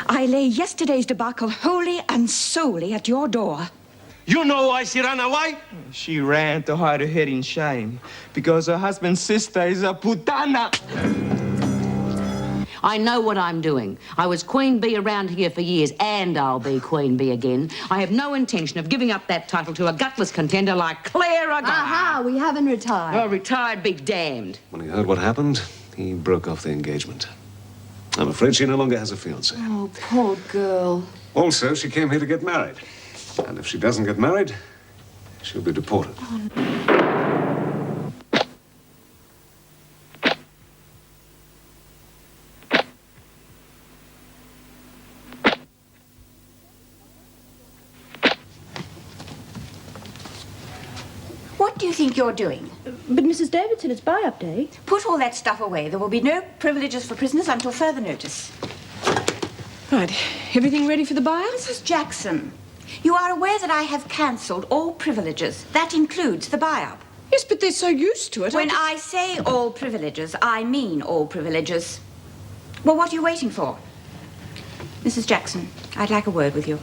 I lay yesterday's debacle wholly and solely at your door. You know why she ran away? She ran to hide her head in shame because her husband's sister is a putana. I know what I'm doing. I was Queen Bee around here for years, and I'll be Queen Bee again. I have no intention of giving up that title to a gutless contender like Claire Agar. Aha, we haven't retired. Well, retired be damned. When he heard what happened, he broke off the engagement. I'm afraid she no longer has a fiancé. Oh, poor girl. Also, she came here to get married. And if she doesn't get married, she'll be deported. What do you think you're doing? But, Mrs. Davidson, it's buy-up day. Put all that stuff away. There will be no privileges for prisoners until further notice. Right. Everything ready for the buy-up? Mrs. Jackson, you are aware that I have cancelled all privileges. That includes the buy-up. Yes, but they're so used to it. When I say all privileges, I mean all privileges. Well, what are you waiting for? Mrs. Jackson, I'd like a word with you.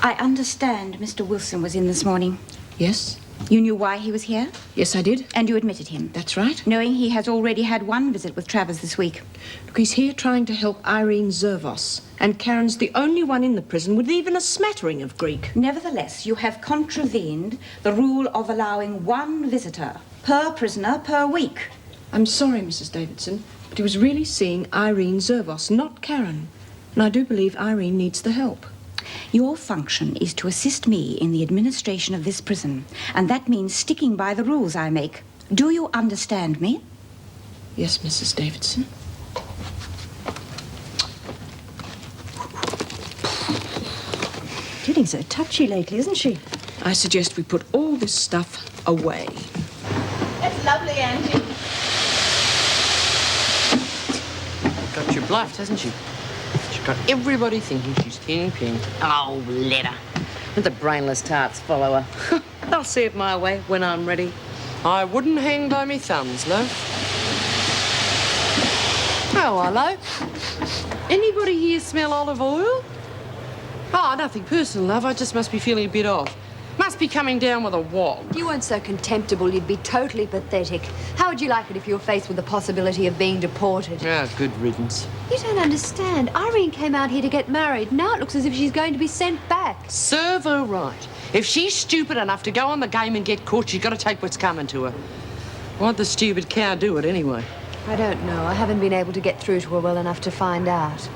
I understand Mr. Wilson was in this morning. Yes. You knew why he was here? Yes, I did. And you admitted him? That's right. Knowing he has already had one visit with Travers this week. Look, he's here trying to help Irene Zervos. And Karen's the only one in the prison with even a smattering of Greek. Nevertheless, you have contravened the rule of allowing one visitor per prisoner per week. I'm sorry, Mrs. Davidson, but he was really seeing Irene Zervos, not Karen. And I do believe Irene needs the help. Your function is to assist me in the administration of this prison, and that means sticking by the rules I make. Do you understand me? Yes, Mrs. Davidson. Getting so touchy lately, isn't she? I suggest we put all this stuff away. That's lovely, Angie. Got you bluffed, hasn't she? She's got everybody thinking she's kingpin. Oh, let her. And the brainless tarts follow her. I'll see it my way when I'm ready. I wouldn't hang by me thumbs, love. Oh, hello. Anybody here smell olive oil? Oh, nothing personal, love. I just must be feeling a bit off. Must be coming down with a wog. If you weren't so contemptible, you'd be totally pathetic. How would you like it if you were faced with the possibility of being deported? Ah, good riddance. You don't understand. Irene came out here to get married. Now it looks as if she's going to be sent back. Serve her right. If she's stupid enough to go on the game and get caught, she's got to take what's coming to her. Why'd the stupid cow do it anyway? I don't know. I haven't been able to get through to her well enough to find out.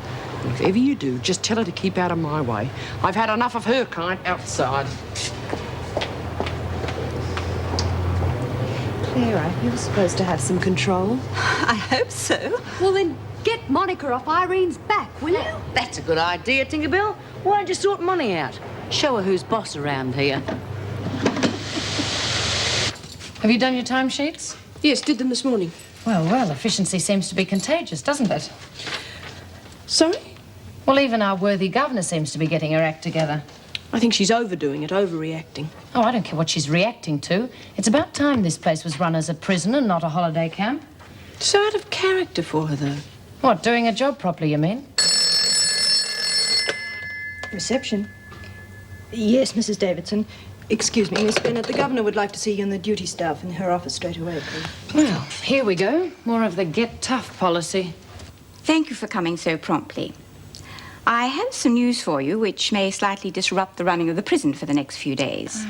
If ever you do, just tell her to keep out of my way. I've had enough of her kind outside. Clara, you're supposed to have some control. I hope so. Well, then get Monica off Irene's back, will you? That's a good idea, Tinkerbell. Why don't you sort money out? Show her who's boss around here. Have you done your timesheets? Yes, did them this morning. Well, efficiency seems to be contagious, doesn't it? Sorry? Well, even our worthy governor seems to be getting her act together. I think she's overdoing it, overreacting. Oh, I don't care what she's reacting to. It's about time this place was run as a prison and not a holiday camp. So out of character for her, though. What, doing a job properly, you mean? Reception. Yes, Mrs. Davidson. Excuse me, Miss Bennett. The governor would like to see you and the duty staff in her office straight away, please. Well, here we go. More of the get tough policy. Thank you for coming so promptly. I have some news for you which may slightly disrupt the running of the prison for the next few days.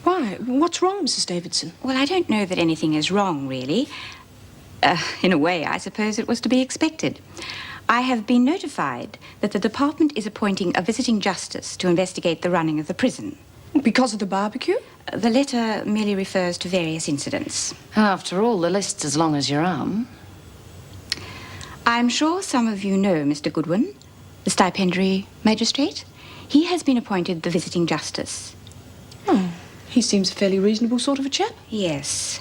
Why? What's wrong, Mrs. Davidson? Well, I don't know that anything is wrong, really. In a way, I suppose it was to be expected. I have been notified that the department is appointing a visiting justice to investigate the running of the prison. Because of the barbecue? The letter merely refers to various incidents. After all, the list's as long as your arm. I'm sure some of you know Mr. Goodwin, the stipendiary magistrate. He has been appointed the visiting justice. Oh, he seems a fairly reasonable sort of a chap. Yes.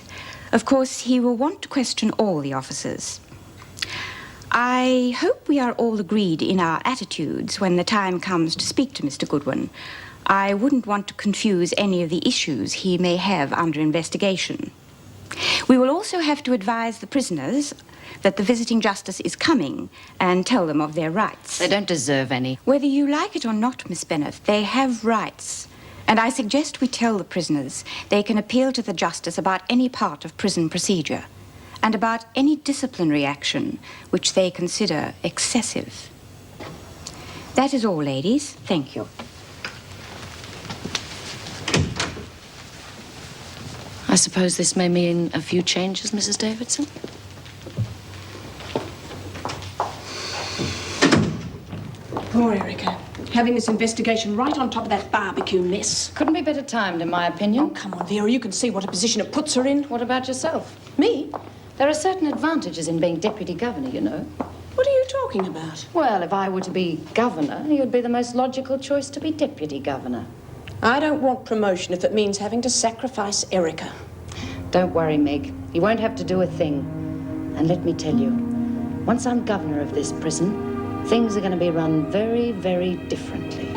Of course, he will want to question all the officers. I hope we are all agreed in our attitudes when the time comes to speak to Mr. Goodwin. I wouldn't want to confuse any of the issues he may have under investigation. We will also have to advise the prisoners that the visiting justice is coming and tell them of their rights. They don't deserve any. Whether you like it or not, Miss Bennet, they have rights. And I suggest we tell the prisoners they can appeal to the justice about any part of prison procedure and about any disciplinary action which they consider excessive. That is all, ladies. Thank you. I suppose this may mean a few changes, Mrs. Davidson? Poor Erica. Having this investigation right on top of that barbecue mess. Couldn't be better timed, in my opinion. Oh, come on, Vera. You can see what a position it puts her in. What about yourself? Me? There are certain advantages in being deputy governor, you know. What are you talking about? Well, if I were to be governor, you'd be the most logical choice to be deputy governor. I don't want promotion if it means having to sacrifice Erica. Don't worry, Meg. You won't have to do a thing. And let me tell you, once I'm governor of this prison, things are going to be run very, very differently.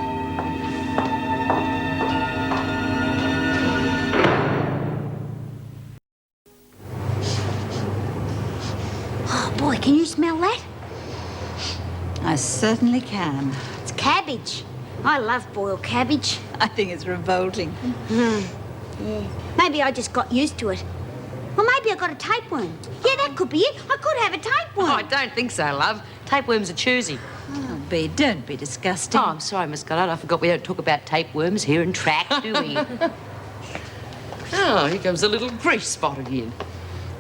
Oh, boy, can you smell that? I certainly can. It's cabbage. I love boiled cabbage. I think it's revolting. Yeah. Maybe I just got used to it. Or maybe I got a tapeworm. Yeah, that could be it. I could have a tapeworm. Oh, I don't think so, love. Tapeworms are choosy. Oh, Bea, don't be disgusting. Oh, I'm sorry, Miss Goddard. I forgot we don't talk about tapeworms here in track, do we? Oh, here comes a little grease spot again.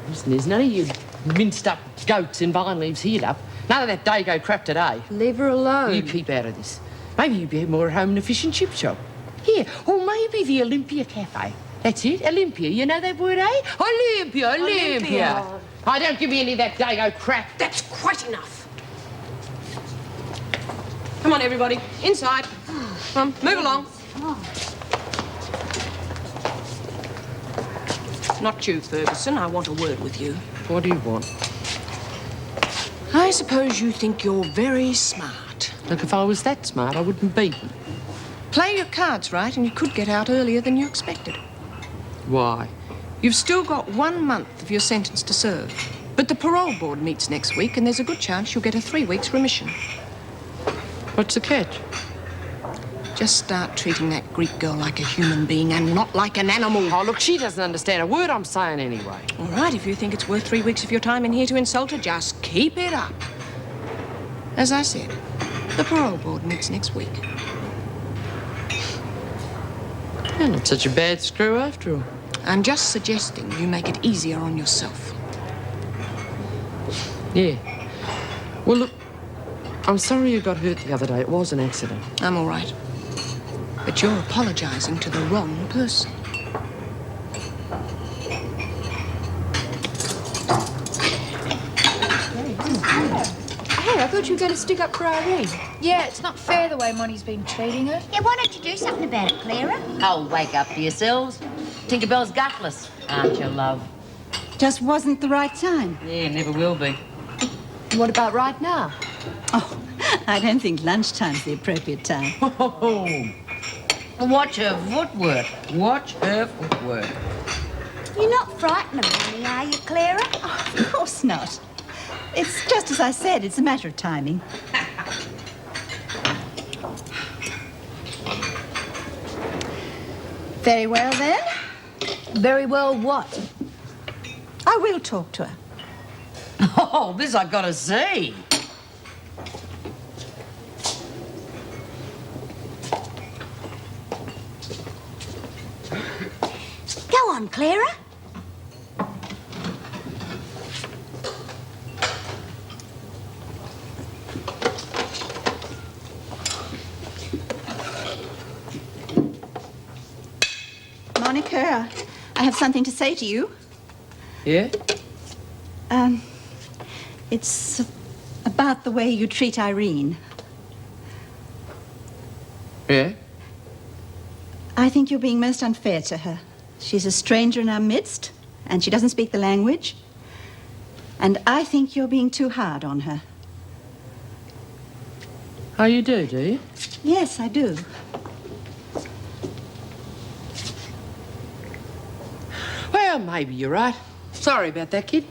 Listen, there's none of you minced-up goats and vine leaves here, love. None of that Dago crap today. Leave her alone. You keep out of this. Maybe you'd be more at home in a fish and chip shop. Here, or maybe the Olympia Cafe. That's it, Olympia. You know that word, eh? Olympia. Oh, don't give me any of that Dago crap. That's quite enough. Come on, everybody. Inside. Come on, move along. Not you, Ferguson. I want a word with you. What do you want? I suppose you think you're very smart. Look, if I was that smart, I wouldn't be. Play your cards right and you could get out earlier than you expected. Why? You've still got 1 month of your sentence to serve. But the parole board meets next week and there's a good chance you'll get a 3 weeks remission. What's the catch? Just start treating that Greek girl like a human being and not like an animal. Oh, look, she doesn't understand a word I'm saying anyway. All right, if you think it's worth 3 weeks of your time in here to insult her, just keep it up. As I said, the parole board meets next week. You're not such a bad screw after all. I'm just suggesting you make it easier on yourself. Yeah. Well, look, I'm sorry you got hurt the other day. It was an accident. I'm all right. But you're apologizing to the wrong person. Hey, I thought you were going to stick up for Irene. Yeah, it's not fair the way Monty's been treating her. Yeah, why don't you do something about it, Clara? Oh, wake up to yourselves. Tinkerbell's gutless, aren't you, love? Just wasn't the right time. Yeah, never will be. What about right now? Oh, I don't think lunchtime's the appropriate time. Watch her footwork. Watch her footwork. You're not frightened of me, are you, Clara? Oh, of course not. It's just as I said, it's a matter of timing. Very well, then. Very well what? I will talk to her. Oh, this I gotta see. Go on, Clara. Monica, I have something to say to you. Yeah? It's about the way you treat Irene. Yeah? I think you're being most unfair to her. She's a stranger in our midst, and she doesn't speak the language. And I think you're being too hard on her. Oh, you do you? Yes, I do. Well, maybe you're right. Sorry about that, kid.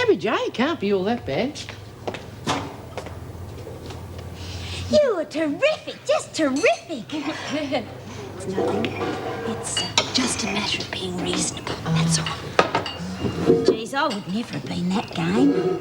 cabbage, eh? Can't be all that bad. You were terrific, just terrific. It's nothing. It's just a matter of being reasonable, that's all. Geez, I would never have been that game.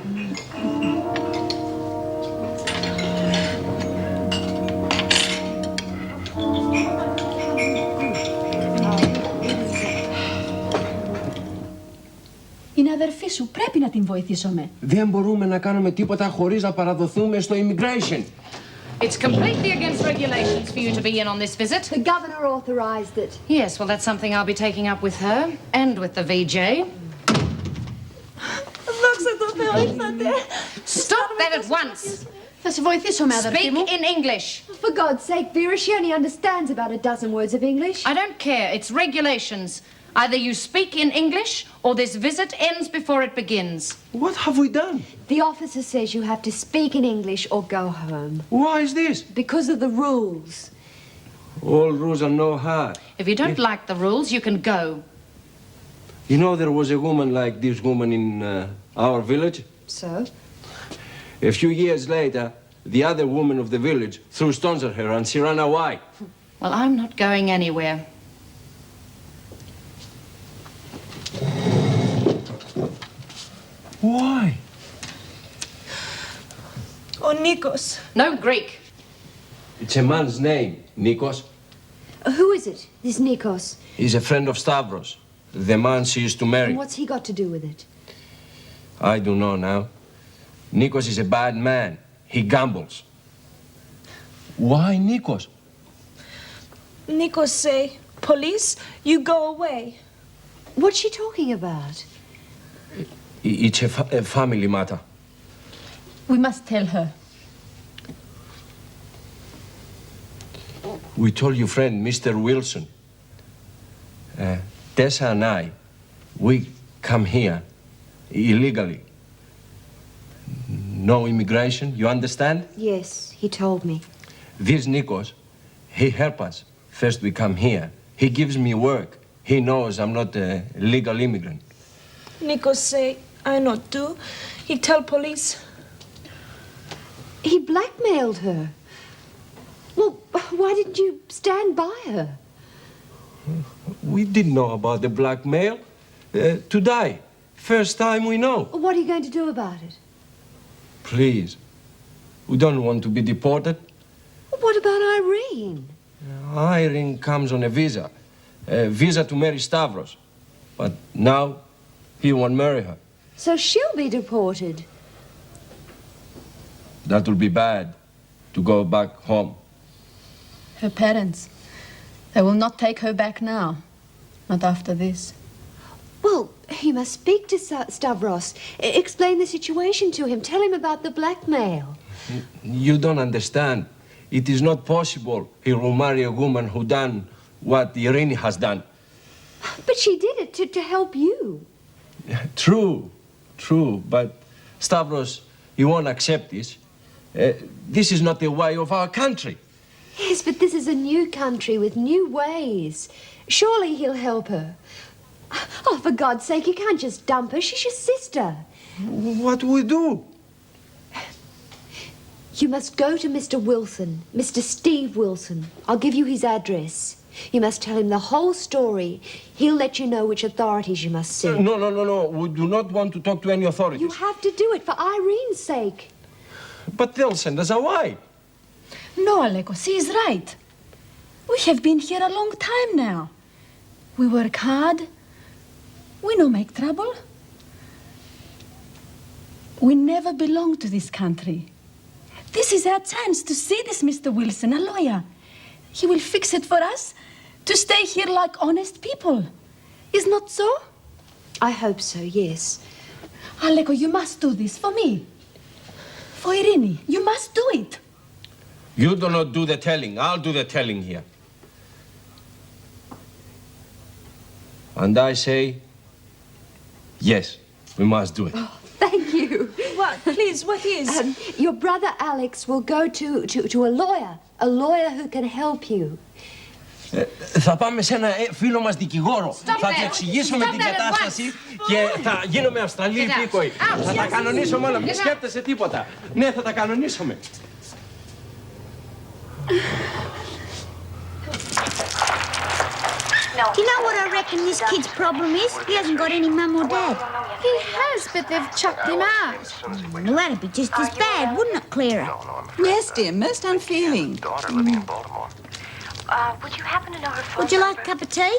Είναι αδερφή σου, πρέπει να την βοηθήσουμε. Δεν μπορούμε να κάνουμε τίποτα χωρίς να παραδοθούμε στο immigration. It's completely against regulations for you to be in on this visit. The governor authorized it. Yes, well, that's something I'll be taking up with her and with the VJ. Stop that at once. Θα σε βοηθήσουμε, αδερφή μου. Speak in English. For God's sake, Vera, she only understands about a dozen words of English. I don't care. It's regulations. Either you speak in English or this visit ends before it begins. What have we done? The officer says you have to speak in English or go home. Why is this? Because of the rules. All rules are no hard. If you don't like the rules, you can go. You know, there was a woman like this woman in our village. So? A few years later, the other woman of the village threw stones at her and she ran away. Well, I'm not going anywhere. Why? Ο Νίκος. No Greek. It's a man's name, Nikos. Who is it, this Nikos? He's a friend of Stavros, the man she used to marry. And what's he got to do with it? I don't know now. Nikos is a bad man. He gambles. Why Nikos? Nikos say, police, you go away. What's she talking about? It's a family matter. We must tell her. We told your friend, Mr. Wilson. Tessa and I, we come here illegally. No immigration, you understand? Yes, he told me. This Nikos, he help us. First we come here. He gives me work. He knows I'm not a legal immigrant. Nikos say, I not do. He tell police. He blackmailed her. Well, why didn't you stand by her? We didn't know about the blackmail. Today, first time we know. What are you going to do about it? Please, we don't want to be deported. What about Irene? Irene comes on a visa to marry Stavros. But now, he won't marry her. So she'll be deported. That will be bad, to go back home. Her parents. They will not take her back now. Not after this. Well, you must speak to Stavros. Explain the situation to him. Tell him about the blackmail. You don't understand. It is not possible he will marry a woman who done what Irene has done. But she did it to help you. True, but Stavros, he won't accept this. This is not the way of our country. Yes, but this is a new country with new ways. Surely he'll help her. Oh, for God's sake, you can't just dump her. She's your sister. What do we do? You must go to Mr. Wilson, Mr. Steve Wilson. I'll give you his address. You must tell him the whole story. He'll let you know which authorities you must see. No. We do not want to talk to any authorities. You have to do it for Irene's sake. But they'll send us away. No, Alekos, he is right. We have been here a long time now. We work hard. We no make trouble. We never belong to this country. This is our chance to see this Mr. Wilson, a lawyer. He will fix it for us to stay here like honest people. Is not so? I hope so, yes. Aleko, you must do this for me. For Irene, you must do it. You do not do the telling. I'll do the telling here. And I say, yes, we must do it. Oh, thank you. What? Please, what is? Your brother Alex will go to a lawyer who can help you. Θα πάμε σε ένα φίλο μας δικηγόρο. Θα του εξηγήσουμε την κατάσταση και θα γίνουμε Αυστραλοί υπήκοοι. Θα τα κανονίσουμε όλα, μην σκέπτεσαι τίποτα. Ναι, θα τα κανονίσουμε. Do you know what I reckon this kid's problem is? He hasn't got any mum or dad. He has, but they've chucked him out. Well, that'd be just as bad, wouldn't it, Clara? Yes, dear, most unfeeling. Would you happen to know her phone? Would you like a cup of tea?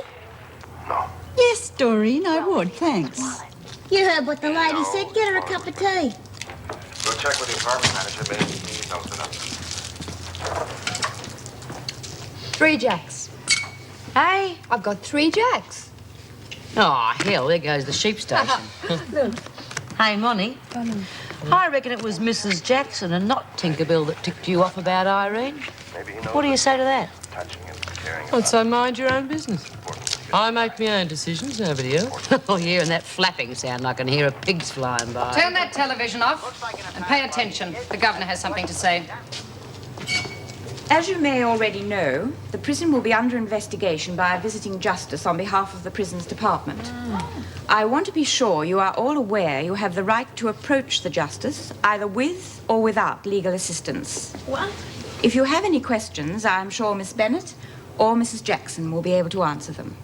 Yes, Doreen, I would, thanks. You heard what the lady said. Get her a cup of tea. Go check with the apartment manager, maybe he knows enough. 3 jacks. Hey? I've got 3 jacks. Oh, hell, there goes the sheep station. Hey, Monty. I reckon it was Mrs. Jackson and not Tinkerbell that ticked you off about Irene. What do you say to that? Well, so mind your own business. I make my own decisions, nobody else. Oh, yeah, and that flapping sound, I can hear a pig's flying by. Turn that television off and pay attention. The governor has something to say. As you may already know, the prison will be under investigation by a visiting justice on behalf of the prisons department. I want to be sure you are all aware you have the right to approach the justice, either with or without legal assistance. What? If you have any questions, I'm sure Miss Bennett or Mrs. Jackson will be able to answer them.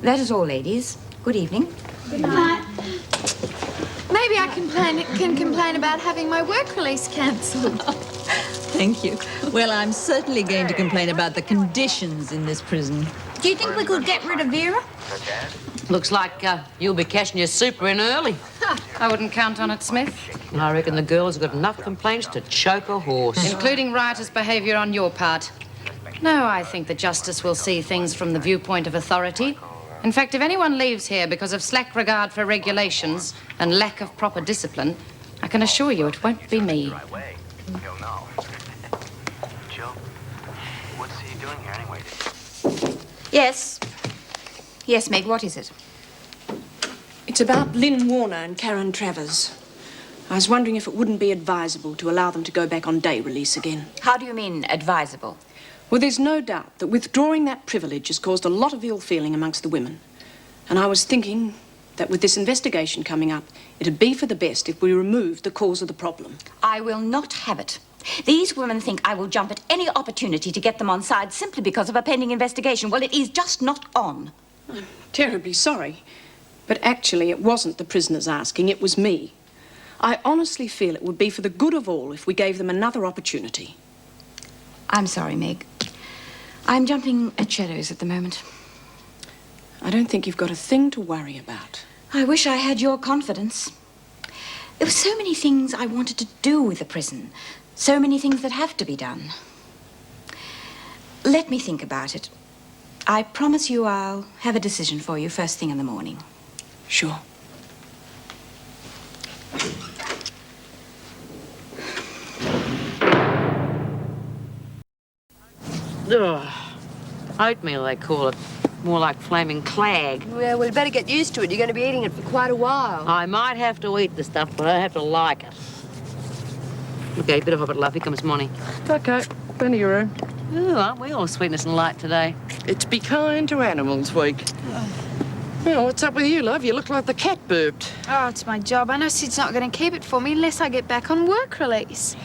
That is all, ladies. Good evening. Good night. Maybe I can complain about having my work release cancelled. Thank you. Well, I'm certainly going to complain about the conditions in this prison. Do you think we could get rid of Vera? Looks like you'll be cashing your super in early. I wouldn't count on it, Smith. I reckon the girl has got enough complaints to choke a horse. Including riotous behaviour on your part. No, I think the justice will see things from the viewpoint of authority. In fact, if anyone leaves here because of slack regard for regulations and lack of proper discipline, I can assure you it won't be me. Jill, what's he doing here anyway? Yes. Yes, Meg, what is it? It's about Lynn Warner and Karen Travers. I was wondering if it wouldn't be advisable to allow them to go back on day release again. How do you mean, advisable? Well, there's no doubt that withdrawing that privilege has caused a lot of ill feeling amongst the women. And I was thinking that with this investigation coming up, it'd be for the best if we removed the cause of the problem. I will not have it. These women think I will jump at any opportunity to get them on side simply because of a pending investigation. Well, it is just not on. I'm terribly sorry. But actually, it wasn't the prisoners asking, it was me. I honestly feel it would be for the good of all if we gave them another opportunity. I'm sorry, Meg. I'm jumping at shadows at the moment. I don't think you've got a thing to worry about. I wish I had your confidence. There were so many things I wanted to do with the prison. So many things that have to be done. Let me think about it. I promise you I'll have a decision for you first thing in the morning. Sure. Ugh. Oatmeal, they call it. More like flaming clag. Well, we'd better get used to it. You're going to be eating it for quite a while. I might have to eat the stuff, but I have to like it. Okay, bit of a love. Here comes Monty. Okay, been to your room. Ooh, aren't we all sweetness and light today? It's Be Kind to Animals Week. Well, what's up with you, love? You look like the cat burped. Oh, it's my job. I know Sid's not going to keep it for me unless I get back on work release.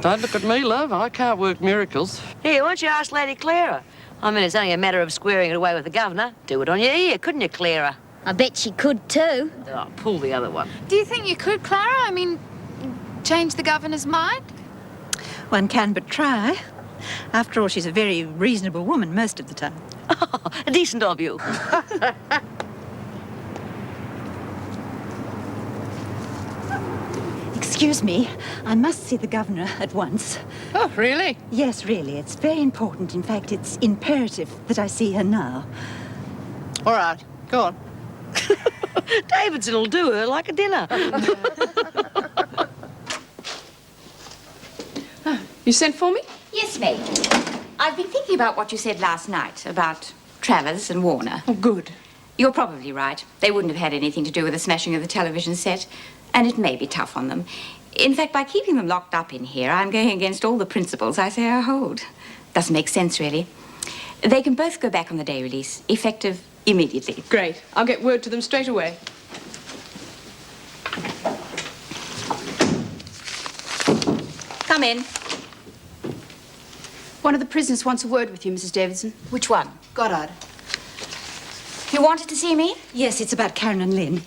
Don't look at me, love. I can't work miracles. Here, why don't you ask Lady Clara? I mean, it's only a matter of squaring it away with the governor. Do it on your ear, couldn't you, Clara? I bet she could too. Oh, pull the other one. Do you think you could, Clara? I mean, change the governor's mind? One can but try. After all, she's a very reasonable woman most of the time. Oh, decent of you. Excuse me, I must see the governor at once. Oh, really? Yes, really. It's very important. In fact, it's imperative that I see her now. All right, go on. Davidson will do her like a dinner. You sent for me? Yes, Meg. I've been thinking about what you said last night about Travers and Warner. Oh, good. You're probably right. They wouldn't have had anything to do with the smashing of the television set. And it may be tough on them. In fact, by keeping them locked up in here, I'm going against all the principles I say I hold. Doesn't make sense, really. They can both go back on the day release, effective immediately. Great. I'll get word to them straight away. Come in. One of the prisoners wants a word with you, Mrs. Davidson. Which one? Goddard. You wanted to see me? Yes, it's about Karen and Lynn.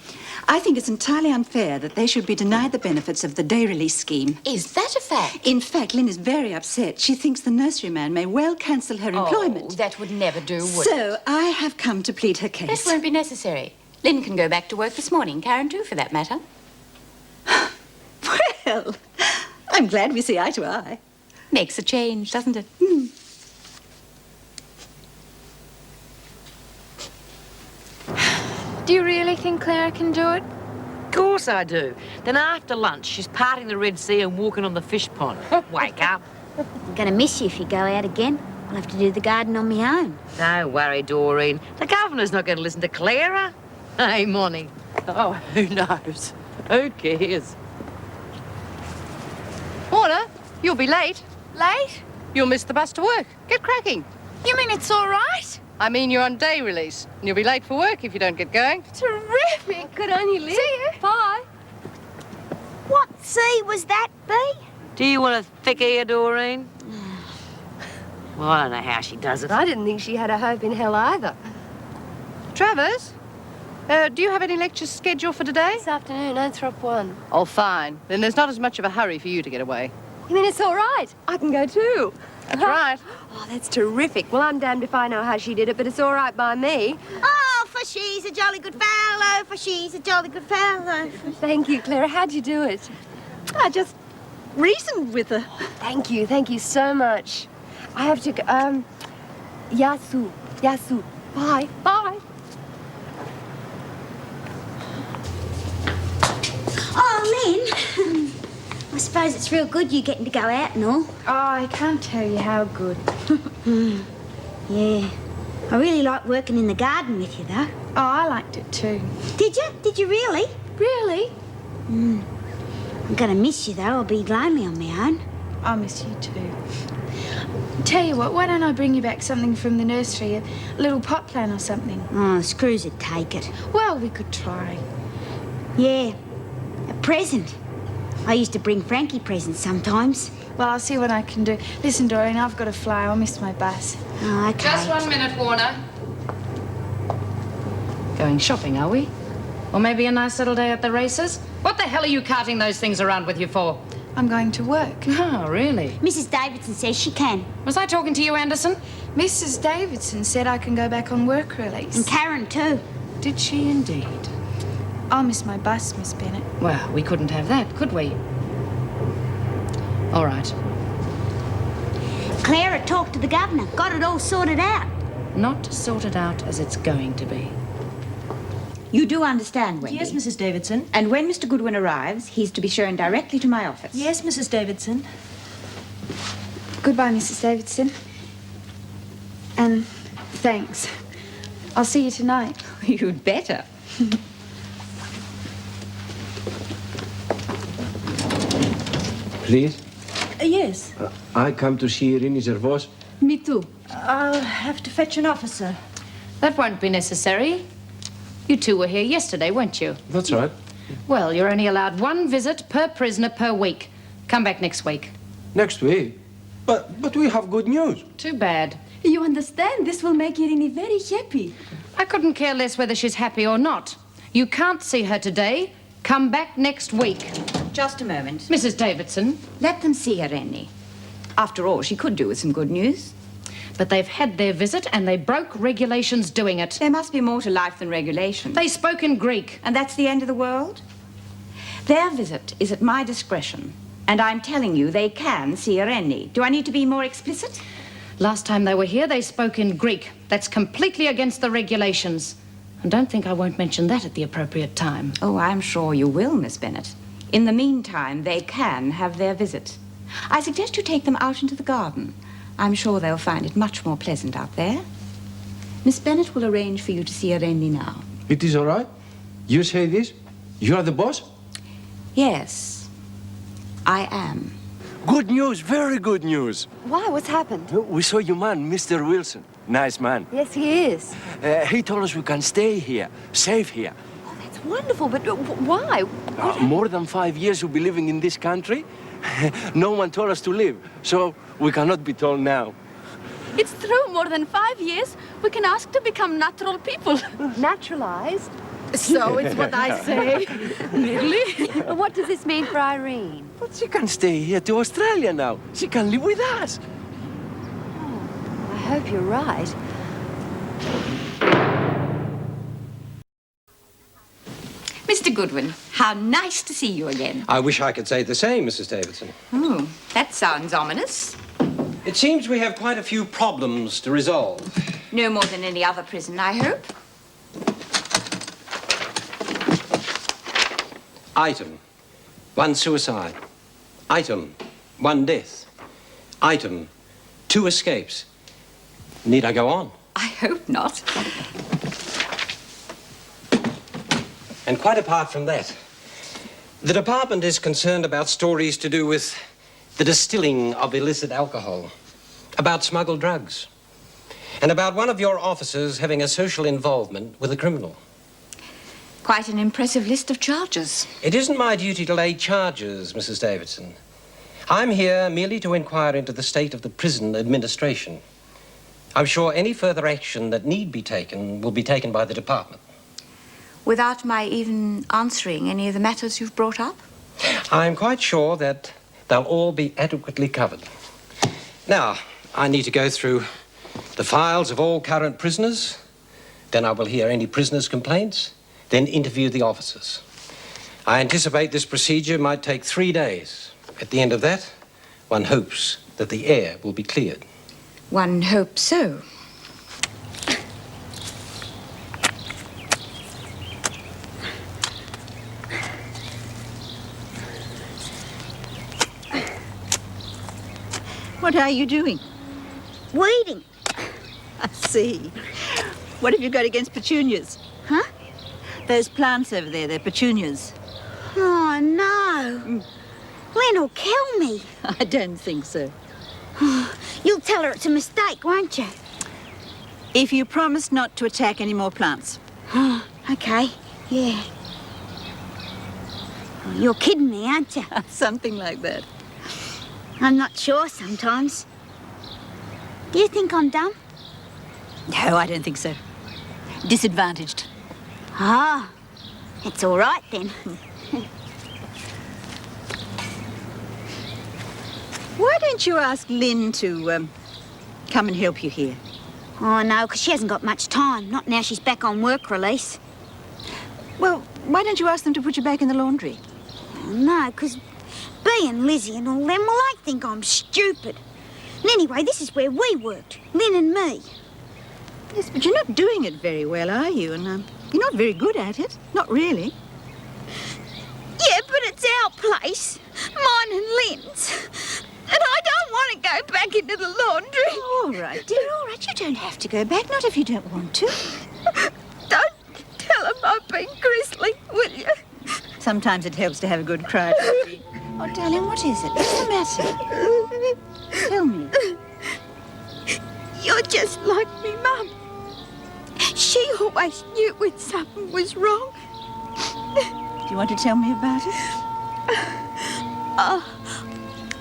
I think it's entirely unfair that they should be denied the benefits of the day release scheme. Is that a fact? In fact, Lynn is very upset. She thinks the nurseryman may well cancel her employment. Oh, that would never do, would it? So I have come to plead her case. This won't be necessary. Lynn can go back to work this morning. Karen too, for that matter. Well, I'm glad we see eye to eye. Makes a change, doesn't it? Do you really think Clara can do it? Of course I do. Then after lunch, she's parting the Red Sea and walking on the fish pond. Wake up. I'm going to miss you if you go out again. I'll have to do the garden on my own. Don't worry, Doreen. The governor's not going to listen to Clara. Hey, Monty. Oh, who knows? Who cares? Warner, you'll be late. Late? You'll miss the bus to work. Get cracking. You mean it's all right? I mean, you're on day release, and you'll be late for work if you don't get going. Terrific. Good on you, Lynn. See you. Bye. What sea was that, Bee? Do you want a thick ear, Doreen? Well, I don't know how she does it. I didn't think she had a hope in hell either. Travers, do you have any lectures scheduled for today? This afternoon, Anthrop 1. Oh, fine. Then there's not as much of a hurry for you to get away. You mean it's all right? I can go too. That's right. Oh, that's terrific. Well, I'm damned if I know how she did it, but it's all right by me. Oh, for she's a jolly good fellow, for she's a jolly good fellow. Thank you, Clara. How'd you do it? I just reasoned with her. Thank you so much. I have to go, Yasu. Bye. Oh, Lynn. I suppose it's real good you getting to go out and all. Oh, I can't tell you how good. Yeah. I really like working in the garden with you, though. Oh, I liked it too. Did you? Did you really? Really? I'm going to miss you, though. I'll be lonely on my own. I'll miss you too. Tell you what, why don't I bring you back something from the nursery, a little pot plant or something? Oh, Screws would take it. Well, we could try. Yeah. A present. I used to bring Frankie presents sometimes. Well, I'll see what I can do. Listen, Doreen, I've got to fly. I'll miss my bus. Oh, okay. Just 1 minute, Warner. Going shopping, are we? Or maybe a nice little day at the races? What the hell are you carting those things around with you for? I'm going to work. Oh, really? Mrs. Davidson says she can. Was I talking to you, Anderson? Mrs. Davidson said I can go back on work release. And Karen, too. Did she indeed? I'll miss my bus, Miss Bennett. Well, we couldn't have that, could we? All right. Clara talked to the governor. Got it all sorted out. Not sorted out as it's going to be. You do understand, Wendy? Yes, Mrs. Davidson. And when Mr. Goodwin arrives, he's to be shown directly to my office. Yes, Mrs. Davidson. Goodbye, Mrs. Davidson. And thanks. I'll see you tonight. You'd better. Please? Yes. I come to see Irini Zervos. Me too. I'll have to fetch an officer. That won't be necessary. You two were here yesterday, weren't you? That's right. Well, you're only allowed 1 visit per prisoner per week. Come back next week. Next week? But we have good news. Too bad. You understand? This will make Irini very happy. I couldn't care less whether she's happy or not. You can't see her today. Come back next week. Just a moment. Mrs. Davidson. Let them see her, Rennie. After all, she could do with some good news. But they've had their visit and they broke regulations doing it. There must be more to life than regulations. They spoke in Greek. And that's the end of the world? Their visit is at my discretion. And I'm telling you, they can see Irini. Do I need to be more explicit? Last time they were here, they spoke in Greek. That's completely against the regulations. And don't think I won't mention that at the appropriate time. Oh, I'm sure you will, Miss Bennett. In the meantime, they can have their visit. I suggest you take them out into the garden. I'm sure they'll find it much more pleasant out there. Miss Bennett will arrange for you to see Irini now. It is all right? You say this? You are the boss? Yes, I am. Good news, very good news. Why? What's happened? We saw your man, Mr. Wilson. Nice man. Yes, he is. He told us we can stay here, safe here. It's wonderful, but why? More than 5 years we'll be living in this country. No one told us to leave, so we cannot be told now. It's true, more than 5 years, we can ask to become natural people. Naturalized? So it's what I say. Really? What does this mean for Irene? But she can stay here to Australia now. She can live with us. I hope you're right. Mr. Goodwin, how nice to see you again. I wish I could say the same, Mrs. Davidson. Oh, that sounds ominous. It seems we have quite a few problems to resolve. No more than any other prison, I hope. Item, 1 suicide. Item, 1 death. Item, 2 escapes. Need I go on? I hope not. And quite apart from that, the department is concerned about stories to do with the distilling of illicit alcohol, about smuggled drugs, and about one of your officers having a social involvement with a criminal. Quite an impressive list of charges. It isn't my duty to lay charges, Mrs. Davidson. I'm here merely to inquire into the state of the prison administration. I'm sure any further action that need be taken will be taken by the department. Without my even answering any of the matters you've brought up? I'm quite sure that they'll all be adequately covered. Now, I need to go through the files of all current prisoners. Then I will hear any prisoners' complaints, then interview the officers. I anticipate this procedure might take 3 days. At the end of that, one hopes that the air will be cleared. One hopes so. What are you doing? Weeding. I see. What have you got against petunias? Huh? Those plants over there, they're petunias. Oh, no. Lynn will kill me. I don't think so. You'll tell her it's a mistake, won't you? If you promise not to attack any more plants. Okay, yeah. Oh, you're kidding me, aren't you? Something like that. I'm not sure sometimes. Do you think I'm dumb? No, I don't think so. Disadvantaged. Ah, it's all right then. Why don't you ask Lynn to come and help you here? Oh, no, because she hasn't got much time. Not now she's back on work release. Well, why don't you ask them to put you back in the laundry? Oh, no, because Bea and Lizzie and all them, well, they think I'm stupid. And anyway, this is where we worked, Lynn and me. Yes, but you're not doing it very well, are you? And you're not very good at it. Not really. Yeah, but it's our place. Mine and Lynn's. And I don't want to go back into the laundry. All right, dear, all right. You don't have to go back, not if you don't want to. Don't tell them I've been grisly, will you? Sometimes it helps to have a good cry. Oh, darling, what is it? What's the matter? Tell me. You're just like me mum. She always knew when something was wrong. Do you want to tell me about it?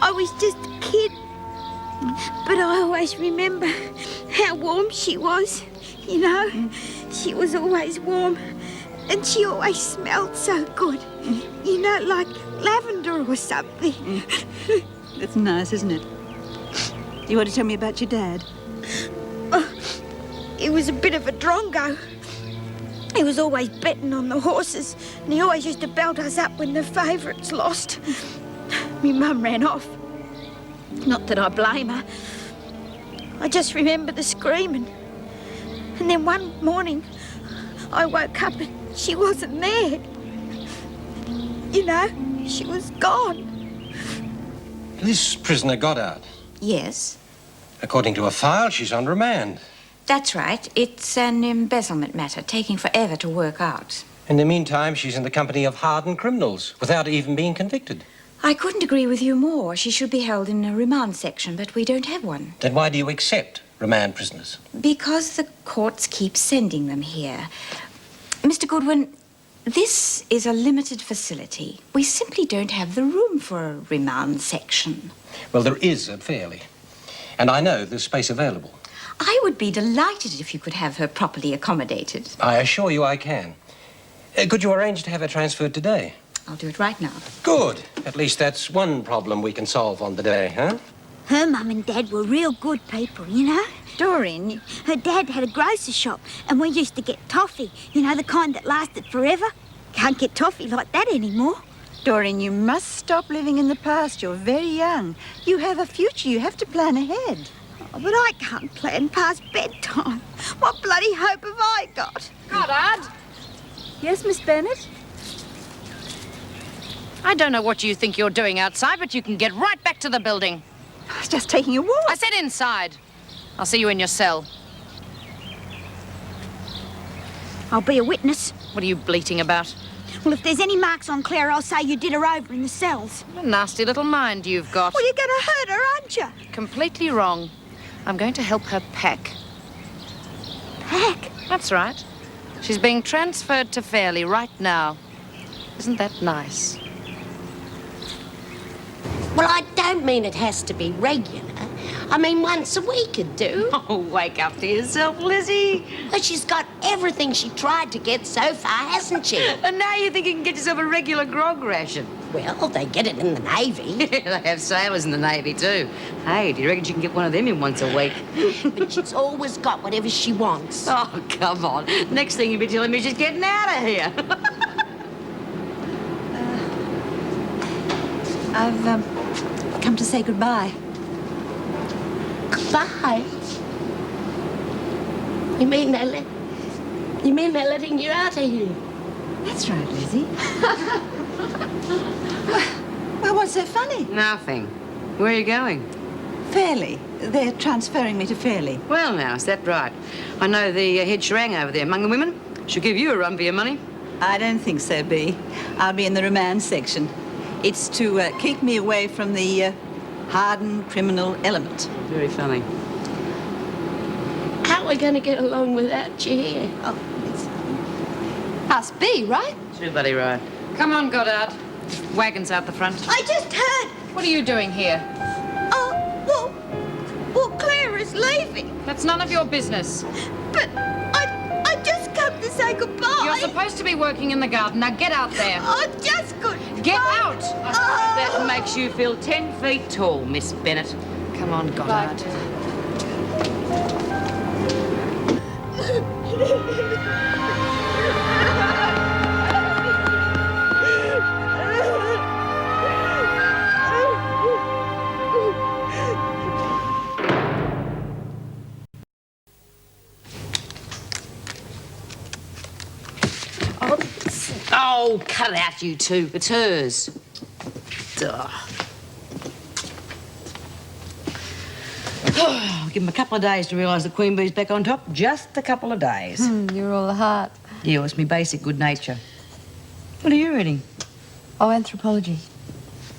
I was just a kid. But I always remember how warm she was, you know. She was always warm. And she always smelled so good. You know, like lavender or something. That's nice, isn't it? You want to tell me about your dad? He was a bit of a drongo. He was always betting on the horses, and he always used to belt us up when the favourites lost. Me mum ran off. Not that I blame her. I just remember the screaming. And then one morning, I woke up and she wasn't there. You know, she was gone. This prisoner Goddard. Yes, According to a file, she's on remand. that's right. It's an embezzlement matter, taking forever to work out. In the meantime, she's in the company of hardened criminals without even being convicted. I couldn't agree with you more. She should be held in a remand section, but we don't have one. Then why do you accept remand prisoners? Because the courts keep sending them here. Mr. Goodwin, this is a limited facility. We simply don't have the room for a remand section. Well, there is at Fairley. And I know there's space available. I would be delighted if you could have her properly accommodated. I assure you I can. Could you arrange to have her transferred today? I'll do it right now. Good. At least that's one problem we can solve on the day, huh? Her mum and dad were real good people, you know. Doreen, her dad had a grocer's shop and we used to get toffee, you know, the kind that lasted forever. Can't get toffee like that anymore. Doreen, you must stop living in the past. You're very young. You have a future. You have to plan ahead. Oh, but I can't plan past bedtime. What bloody hope have I got? Goddard? Yes, Miss Bennett? I don't know what you think you're doing outside, but you can get right back to the building. I was just taking a walk. I said inside. I'll see you in your cell. I'll be a witness. What are you bleating about? Well, if there's any marks on Claire, I'll say you did her over in the cells. What a nasty little mind you've got. Well, you're going to hurt her, aren't you? Completely wrong. I'm going to help her pack. Pack? That's right. She's being transferred to Fairley right now. Isn't that nice? Well, I don't mean it has to be regular. I mean, once a week could do. Oh, wake up to yourself, Lizzie. But she's got everything she tried to get so far, hasn't she? And now you think you can get yourself a regular grog ration? Well, they get it in the Navy. They have sailors in the Navy, too. Hey, do you reckon she can get one of them in once a week? But she's always got whatever she wants. Oh, come on. Next thing you'll be telling me she's getting out of here. I've come to say goodbye. Goodbye? You mean they're letting you out of here? That's right, Lizzie. Well, what's so funny? Nothing. Where are you going? Fairley. They're transferring me to Fairley. Well, now, is that right? I know the head sherang over there among the women. She'll give you a run for your money. I don't think so, Bea. I'll be in the remand section. It's to keep me away from the hardened criminal element. Very funny. How are we going to get along without you here? Oh, Ask Bea, right? Too bloody right. Come on, Goddard. Wagon's out the front. I just heard. What are you doing here? Oh, well, Claire is leaving. That's none of your business. But I just come to say goodbye. You're supposed to be working in the garden. Now get out there. I just could. Get out! That makes you feel 10 feet tall, Miss Bennett. Come on, Goddard. Oh, cut it out, you two. It's hers. Duh. Oh, give him a couple of days to realise the queen bee's back on top. Just a couple of days. You're all heart. Yeah, well, it's me basic good nature. What are you reading? Oh, anthropology.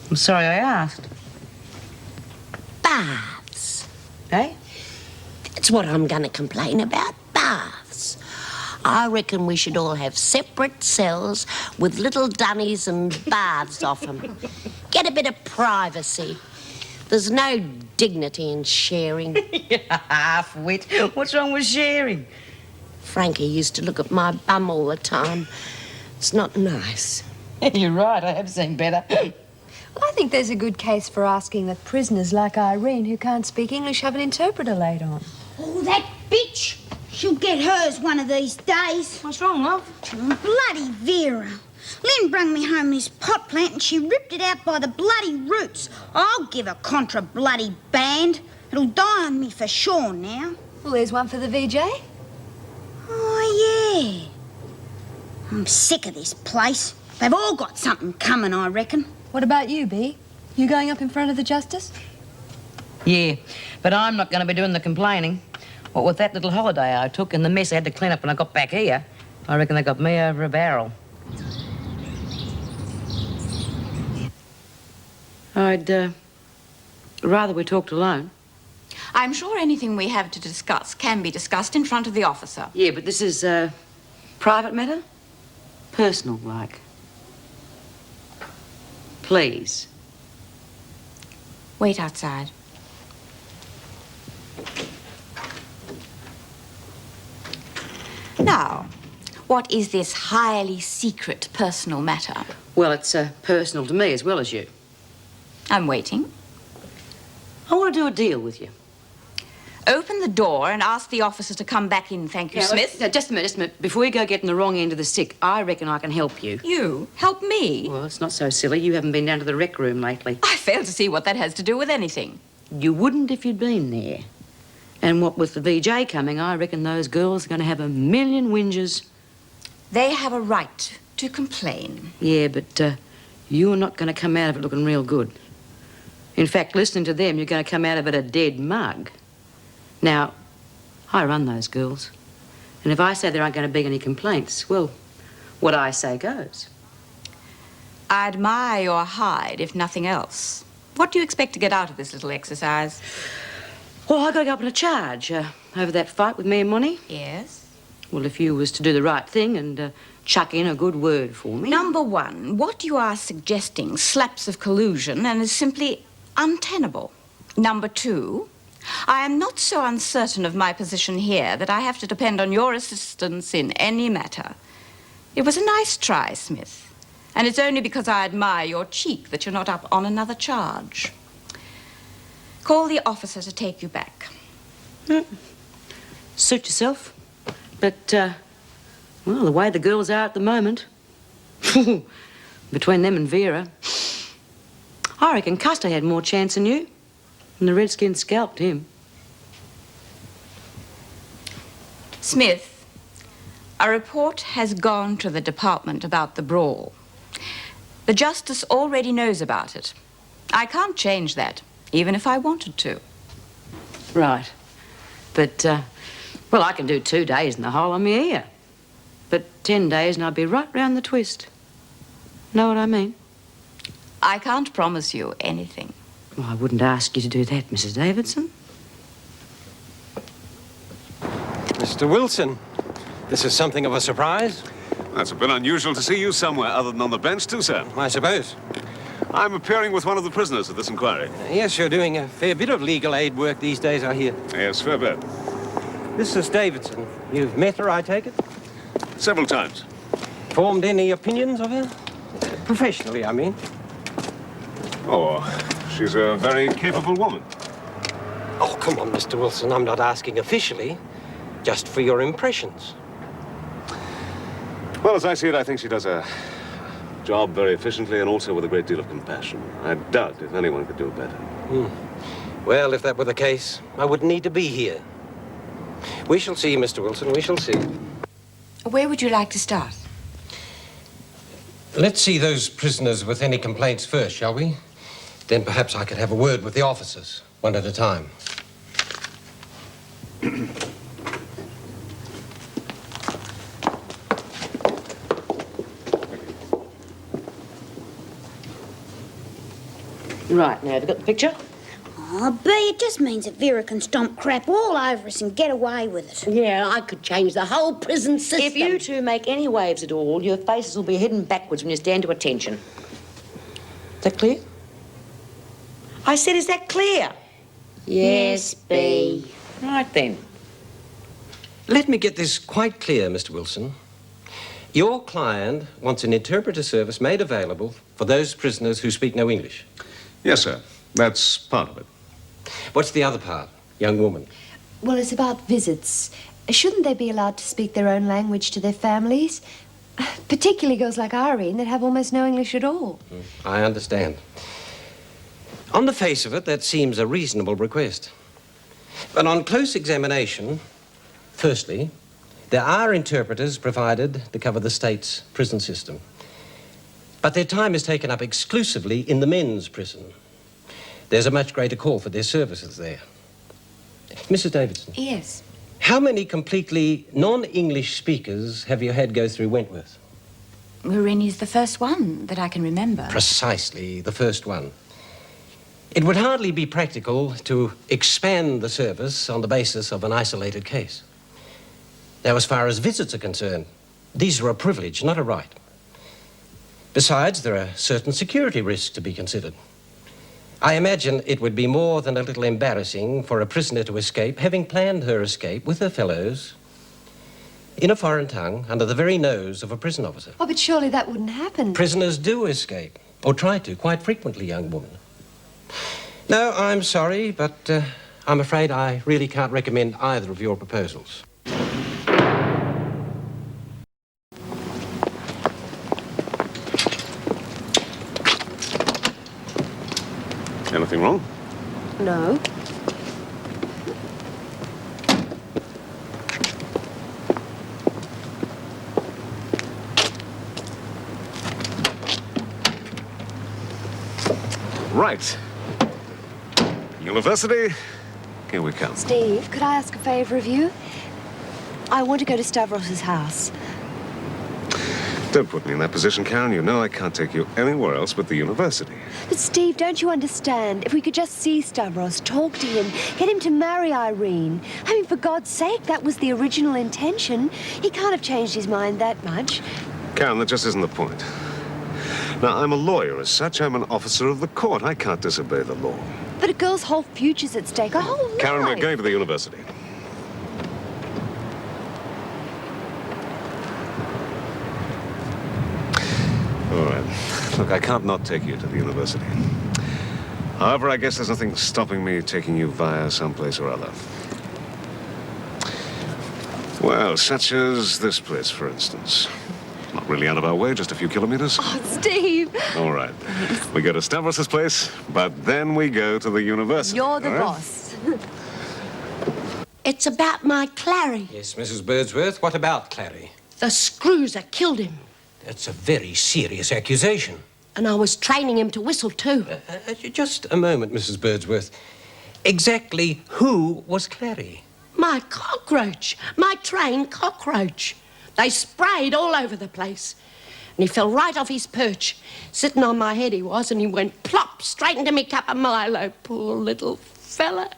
I'm sorry I asked. Baths. Eh? That's what I'm going to complain about. Baths. I reckon we should all have separate cells with little dunnies and baths off them. Get a bit of privacy. There's no dignity in sharing. Half-wit. What's wrong with sharing? Frankie used to look at my bum all the time. It's not nice. You're right, I have seen better. Well, I think there's a good case for asking that prisoners like Irene who can't speak English have an interpreter laid on. Oh, that bitch. She'll get hers one of these days. What's wrong, love? Bloody Vera. Lynn brung me home this pot plant and she ripped it out by the bloody roots. I'll give a contra bloody band. It'll die on me for sure now. Well, there's one for the VJ. Oh, yeah. I'm sick of this place. They've all got something coming, I reckon. What about you, Bea? You going up in front of the justice? Yeah, but I'm not going to be doing the complaining. What with that little holiday I took and the mess I had to clean up when I got back here, I reckon they got me over a barrel. I'd rather we talked alone. I'm sure anything we have to discuss can be discussed in front of the officer. Yeah, but this is a private matter? Personal, like. Please. Wait outside. Now, what is this highly secret personal matter? Well, it's personal to me as well as you. I'm waiting. I want to do a deal with you. Open the door and ask the officer to come back in, thank you, Smith. Just a minute. Before you go getting the wrong end of the stick, I reckon I can help you. You? Help me? Well, it's not so silly. You haven't been down to the rec room lately. I fail to see what that has to do with anything. You wouldn't if you'd been there. And what with the VJ coming, I reckon those girls are going to have a million whinges. They have a right to complain. Yeah, but you're not going to come out of it looking real good. In fact, listening to them, you're going to come out of it a dead mug. Now, I run those girls. And if I say there aren't going to be any complaints, well, what I say goes. I admire your hide, if nothing else. What do you expect to get out of this little exercise? Well, I got to go up on a charge over that fight with me and Monty. Yes? Well, if you was to do the right thing and chuck in a good word for me. Number one, what you are suggesting slaps of collusion and is simply untenable. Number two, I am not so uncertain of my position here that I have to depend on your assistance in any matter. It was a nice try, Smith. And it's only because I admire your cheek that you're not up on another charge. Call the officer to take you back. Suit yourself. But, well, the way the girls are at the moment, between them and Vera, I reckon Custer had more chance than you. And the Redskins scalped him. Smith, a report has gone to the department about the brawl. The Justice already knows about it. I can't change that, even if I wanted to. Right. But, well, I can do 2 days in the hole on me ear. But 10 days and I'll be right round the twist. Know what I mean? I can't promise you anything. Well, I wouldn't ask you to do that, Mrs. Davidson. Mr. Wilson, this is something of a surprise. That's a bit unusual to see you somewhere other than on the bench, too, sir. I suppose. I'm appearing with one of the prisoners at this inquiry. Yes, you're doing a fair bit of legal aid work these days, I hear. Yes, fair bit. Mrs. Davidson, you've met her, I take it? Several times. Formed any opinions of her? Professionally, I mean. Oh, she's a very capable woman. Oh, come on, Mr. Wilson. I'm not asking officially, just for your impressions. Well, as I see it, I think she does a job very efficiently and also with a great deal of compassion. I doubt if anyone could do it better. Well, if that were the case, I wouldn't need to be here. We shall see, Mr. Wilson, we shall see. Where would you like to start? Let's see those prisoners with any complaints first, shall we? Then perhaps I could have a word with the officers, one at a time. Right, now, have you got the picture? Oh, B, it just means that Vera can stomp crap all over us and get away with it. Yeah, I could change the whole prison system. If you two make any waves at all, your faces will be hidden backwards when you stand to attention. Is that clear? I said, is that clear? Yes, B. Right then. Let me get this quite clear, Mr. Wilson. Your client wants an interpreter service made available for those prisoners who speak no English. Yes, sir. That's part of it. What's the other part, young woman? Well, it's about visits. Shouldn't they be allowed to speak their own language to their families? Particularly girls like Irene that have almost no English at all. I understand. On the face of it, that seems a reasonable request. But on close examination, firstly, there are interpreters provided to cover the state's prison system. But their time is taken up exclusively in the men's prison. There's a much greater call for their services there. Mrs. Davidson. Yes. How many completely non-English speakers have you had go through Wentworth? Rennie's the first one that I can remember. Precisely, the first one. It would hardly be practical to expand the service on the basis of an isolated case. Now, as far as visits are concerned, these are a privilege, not a right. Besides, there are certain security risks to be considered. I imagine it would be more than a little embarrassing for a prisoner to escape, having planned her escape with her fellows in a foreign tongue under the very nose of a prison officer. Oh, but surely that wouldn't happen. Prisoners do escape, or try to, quite frequently, young woman. No, I'm sorry, but I'm afraid I really can't recommend either of your proposals. Anything wrong? No. Right. University, here we come. Steve, could I ask a favour of you? I want to go to Stavros's house. Don't put me in that position, Karen. You know I can't take you anywhere else but the university. But Steve, don't you understand? If we could just see Stavros, talk to him, get him to marry Irene. I mean, for God's sake, that was the original intention. He can't have changed his mind that much. Karen, that just isn't the point. Now, I'm a lawyer. As such, I'm an officer of the court. I can't disobey the law. But a girl's whole future's at stake, a whole life. Karen, we're going to the university. All right. Look, I can't not take you to the university. However, I guess there's nothing stopping me taking you via someplace or other. Well, such as this place, for instance. Not really out of our way, just a few kilometers. Oh, Steve! All right. We go to Stavros's place, but then we go to the university. You're the all right? boss. It's about my Clary. Yes, Mrs. Birdsworth, what about Clary? The screwser killed him. That's a very serious accusation. And I was training him to whistle, too. Just a moment, Mrs. Birdsworth. Exactly who was Clary? My cockroach. My trained cockroach. They sprayed all over the place. And he fell right off his perch. Sitting on my head he was, and he went plop straight into me cup of Milo. Poor little fella.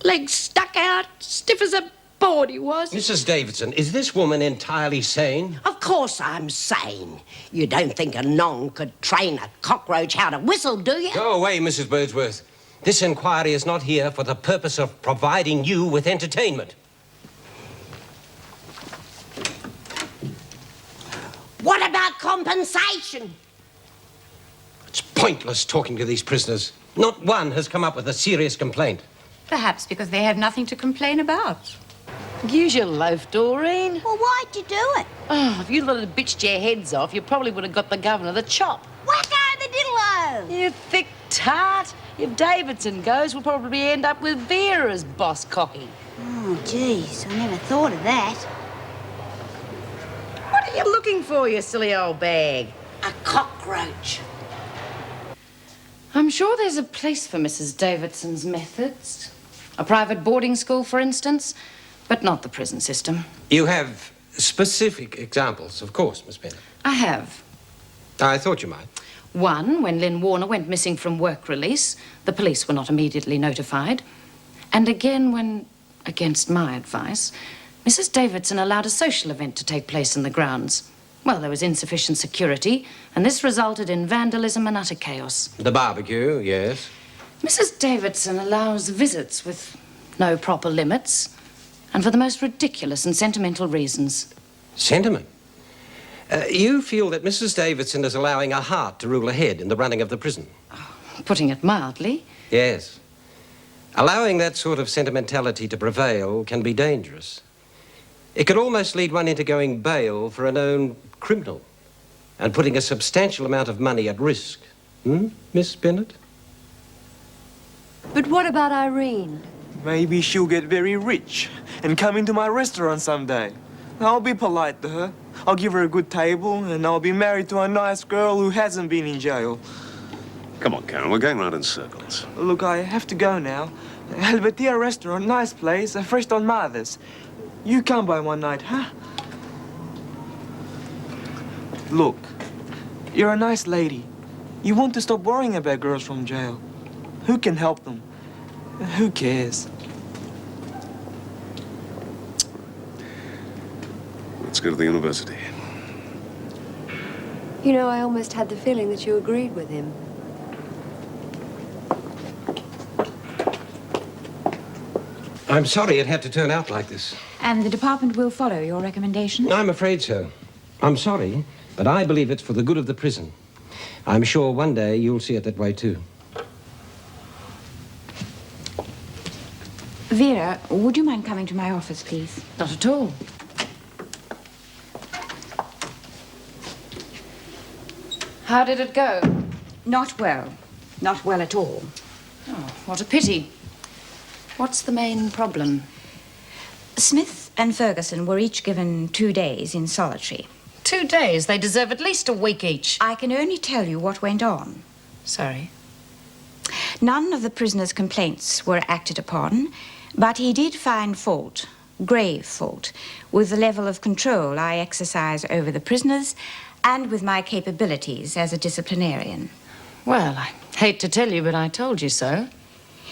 Legs stuck out, stiff as a board he was. Mrs. Davidson, is this woman entirely sane? Of course I'm sane. You don't think a nong could train a cockroach how to whistle, do you? Go away, Mrs. Birdsworth. This inquiry is not here for the purpose of providing you with entertainment. What about compensation? It's pointless talking to these prisoners. Not one has come up with a serious complaint. Perhaps because they have nothing to complain about. Use your loaf, Doreen. Well, why'd you do it? Oh, if you'd let it bitched your heads off, you probably would have got the governor the chop. Wacko the diddle-o! You thick tart. If Davidson goes, we'll probably end up with Vera as boss cocky. Oh, jeez, I never thought of that. What are you looking for, you silly old bag? A cockroach. I'm sure there's a place for Mrs. Davidson's methods. A private boarding school, for instance, but not the prison system. You have specific examples, of course, Miss Bennett. I have. I thought you might. One, when Lynn Warner went missing from work release, the police were not immediately notified. And again, when, against my advice, Mrs. Davidson allowed a social event to take place in the grounds. Well, there was insufficient security, and this resulted in vandalism and utter chaos. The barbecue, yes. Mrs. Davidson allows visits with no proper limits, and for the most ridiculous and sentimental reasons. Sentiment? You feel that Mrs. Davidson is allowing a heart to rule ahead in the running of the prison? Putting it mildly. Yes. Allowing that sort of sentimentality to prevail can be dangerous. It could almost lead one into going bail for a known criminal and putting a substantial amount of money at risk. Miss Bennett? But what about Irene? Maybe she'll get very rich and come into my restaurant someday. I'll be polite to her. I'll give her a good table, and I'll be married to a nice girl who hasn't been in jail. Come on, Karen, we're going round in circles. Look, I have to go now. Helvetia restaurant, nice place, fresh on Mothers. You come by one night, huh? Look, you're a nice lady. You want to stop worrying about girls from jail. Who can help them? Who cares? Let's go to the university. You know, I almost had the feeling that you agreed with him. I'm sorry it had to turn out like this. And the department will follow your recommendation? I'm afraid so. I'm sorry, but I believe it's for the good of the prison. I'm sure one day you'll see it that way, too. Vera, would you mind coming to my office, please? Not at all. How did it go? Not well. Not well at all. Oh, what a pity. What's the main problem? Smith and Ferguson were each given 2 days in solitary. 2 days? They deserve at least a week each. I can only tell you what went on. Sorry. None of the prisoner's complaints were acted upon, but he did find fault, grave fault, with the level of control I exercise over the prisoners and with my capabilities as a disciplinarian. Well, I hate to tell you, but I told you so.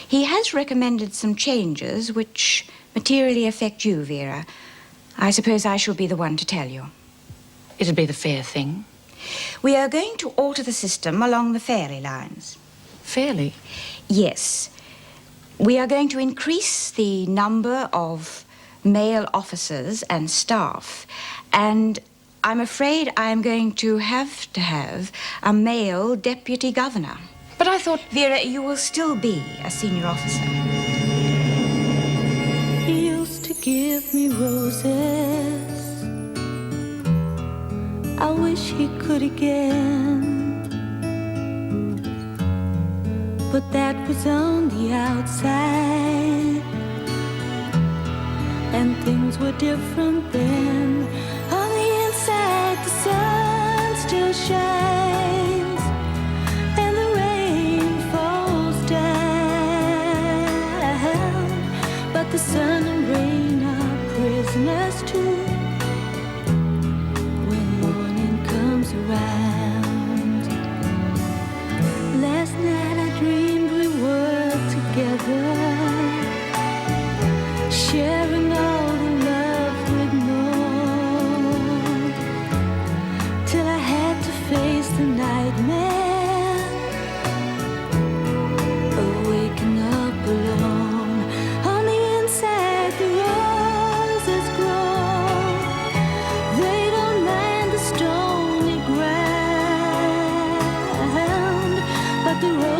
He has recommended some changes which materially affect you, Vera. I suppose I shall be the one to tell you. It'd be the fair thing. We are going to alter the system along the Fairley lines. Fairley? Yes. We are going to increase the number of male officers and staff, and I'm afraid I'm going to have a male deputy governor. But I thought... Vera, you will still be a senior officer. He used to give me roses. I wish he could again. But that was on the outside, and things were different then. On the inside, the sun still shines, and the rain falls down. But the sun and rain are prisoners too when morning comes around. Last night I dreamed we were together, sharing all the love we'd known, till I had to face the nightmare of waking up alone. On the inside the roses grow, they don't mind the stony ground, but the roses